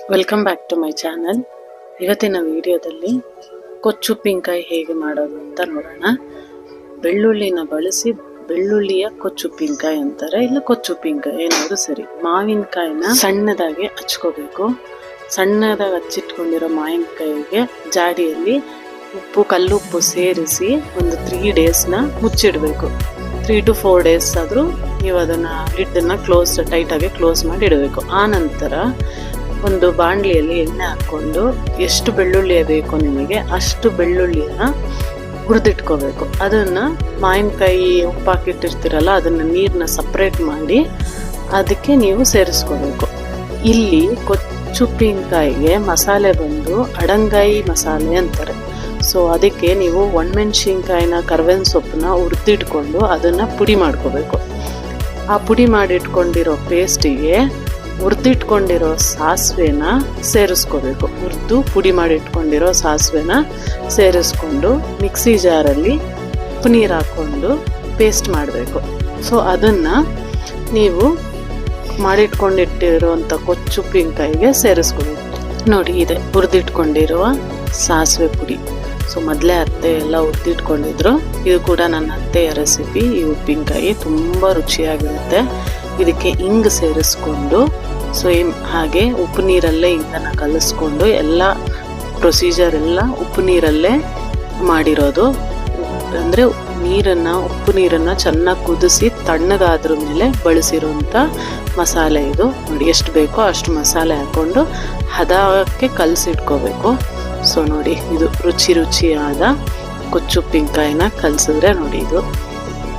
Welcome back to my channel. ಇವತ್ತಿನ ವಿಡಿಯೋದಲ್ಲಿ ಕೊಚ್ಚುಪ್ಪಿನಕಾಯಿ ಹೇಗೆ ಮಾಡೋದು ಅಂತ ನೋಡೋಣ. ಬೆಳ್ಳುಳ್ಳಿನ ಬಳಸಿ ಬೆಳ್ಳುಳ್ಳಿಯ ಕೊಚ್ಚುಪ್ಪಿನಕಾಯಿ ಅಂತಾರೆ, ಇಲ್ಲ ಕೊಚ್ಚುಪ್ಪಿನಕಾಯಿ ಏನಾದರೂ ಸರಿ. ಮಾವಿನಕಾಯಿನ ಸಣ್ಣದಾಗಿ ಹಚ್ಕೋಬೇಕು. ಸಣ್ಣದಾಗಿ ಹಚ್ಚಿಟ್ಕೊಂಡಿರೋ ಮಾವಿನಕಾಯಿಗೆ ಜಾಡಿಯಲ್ಲಿ ಉಪ್ಪು, ಕಲ್ಲುಪ್ಪು ಸೇರಿಸಿ ಒಂದು 3 ಡೇಸ್ನ ಮುಚ್ಚಿಡಬೇಕು. 3 to 4 days ಆದರೂ ನೀವು ಅದನ್ನು ಲಿಡ್ಡನ್ನು ಟೈಟಾಗಿ ಕ್ಲೋಸ್ ಮಾಡಿ ಇಡಬೇಕು. ಆ ನಂತರ ಒಂದು ಬಾಣಲಿಯಲ್ಲಿ ಎಣ್ಣೆ ಹಾಕ್ಕೊಂಡು ಎಷ್ಟು ಬೆಳ್ಳುಳ್ಳಿ ಬೇಕು ನಿಮಗೆ ಅಷ್ಟು ಬೆಳ್ಳುಳ್ಳಿಯನ್ನು ಹುರಿದಿಟ್ಕೋಬೇಕು. ಅದನ್ನು ಮಾವಿನಕಾಯಿ ಉಪ್ಪು ಹಾಕಿಟ್ಟಿರ್ತೀರಲ್ಲ, ಅದನ್ನು ನೀರನ್ನ ಸಪ್ರೇಟ್ ಮಾಡಿ ಅದಕ್ಕೆ ನೀವು ಸೇರಿಸ್ಕೋಬೇಕು. ಇಲ್ಲಿ ಕೊಚ್ಚುಪ್ಪಿನಕಾಯಿಗೆ ಮಸಾಲೆ ಬಂದು ಅಡಂಗಾಯಿ ಮಸಾಲೆ ಅಂತಾರೆ. ಸೊ ಅದಕ್ಕೆ ನೀವು ಒಣಮೆಣಸಿನ್ಕಾಯಿನ, ಕರ್ಬೇವಿನ ಸೊಪ್ಪನ್ನ ಹುರಿದಿಟ್ಕೊಂಡು ಅದನ್ನು ಪುಡಿ ಮಾಡ್ಕೋಬೇಕು. ಆ ಪುಡಿ ಮಾಡಿಟ್ಕೊಂಡಿರೋ ಪೇಸ್ಟಿಗೆ ಹುರಿದಿಟ್ಕೊಂಡಿರೋ ಸಾಸಿವೆನ ಸೇರಿಸ್ಕೋಬೇಕು. ಹುರಿದು ಪುಡಿ ಮಾಡಿಟ್ಕೊಂಡಿರೋ ಸಾಸಿವೆನ ಸೇರಿಸ್ಕೊಂಡು ಮಿಕ್ಸಿ ಜಾರಲ್ಲಿ ಉಪ್ಪು ನೀರು ಹಾಕ್ಕೊಂಡು ಪೇಸ್ಟ್ ಮಾಡಬೇಕು. ಸೊ ಅದನ್ನು ನೀವು ಮಾಡಿಟ್ಕೊಂಡಿಟ್ಟಿರುವಂಥ ಕೊಚ್ಚುಪ್ಪಿನಕಾಯಿಗೆ ಸೇರಿಸ್ಕೋಬೇಕು. ನೋಡಿ, ಇದೆ ಹುರಿದಿಟ್ಕೊಂಡಿರುವ ಸಾಸಿವೆ ಪುಡಿ. ಸೊ ಮೊದಲೇ ಅತ್ತೆ ಎಲ್ಲ ಹುರಿದಿಟ್ಕೊಂಡಿದ್ರು. ಇದು ಕೂಡ ನನ್ನ ಅತ್ತೆಯ ರೆಸಿಪಿ. ಈ ಉಪ್ಪಿನಕಾಯಿ ತುಂಬ ರುಚಿಯಾಗಿರುತ್ತೆ. ಇದಕ್ಕೆ ಹಿಂಗ್ ಸೇರಿಸ್ಕೊಂಡು ಹಾಗೆ ಉಪ್ಪು ನೀರಲ್ಲೇ ಹಿಂಗನ್ನು ಕಲಿಸ್ಕೊಂಡು ಎಲ್ಲ ಪ್ರೊಸೀಜರ್ ಎಲ್ಲ ಉಪ್ಪು ನೀರಲ್ಲೇ ಮಾಡಿರೋದು. ಅಂದರೆ ಉಪ್ಪು ನೀರನ್ನು ಚೆನ್ನಾಗಿ ಕುದಿಸಿ ತಣ್ಣಗಾದ್ರ ಮೇಲೆ ಬಳಸಿರೋಂಥ ಮಸಾಲೆ ಇದು. ನೋಡಿ, ಎಷ್ಟು ಬೇಕೋ ಅಷ್ಟು ಮಸಾಲೆ ಹಾಕ್ಕೊಂಡು ಹದಕ್ಕೆ ಕಲಸಿಟ್ಕೋಬೇಕು. ಸೊ ನೋಡಿ, ಇದು ರುಚಿಯಾದ ಕೊಚ್ಚುಪ್ಪಿನಕಾಯಿನ ಕಲಸಿದ್ರೆ ನೋಡಿ, ಇದು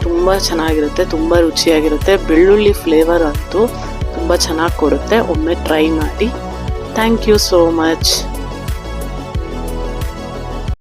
ತುಂಬ ಚೆನ್ನಾಗಿರುತ್ತೆ, ತುಂಬ ರುಚಿಯಾಗಿರುತ್ತೆ. ಬೆಳ್ಳುಳ್ಳಿ ಫ್ಲೇವರ್ ಅಂತೂ ತುಂಬ ಚೆನ್ನಾಗಿ ಕೊಡುತ್ತೆ. ಒಮ್ಮೆ ಟ್ರೈ ಮಾಡಿ. Thank you so much.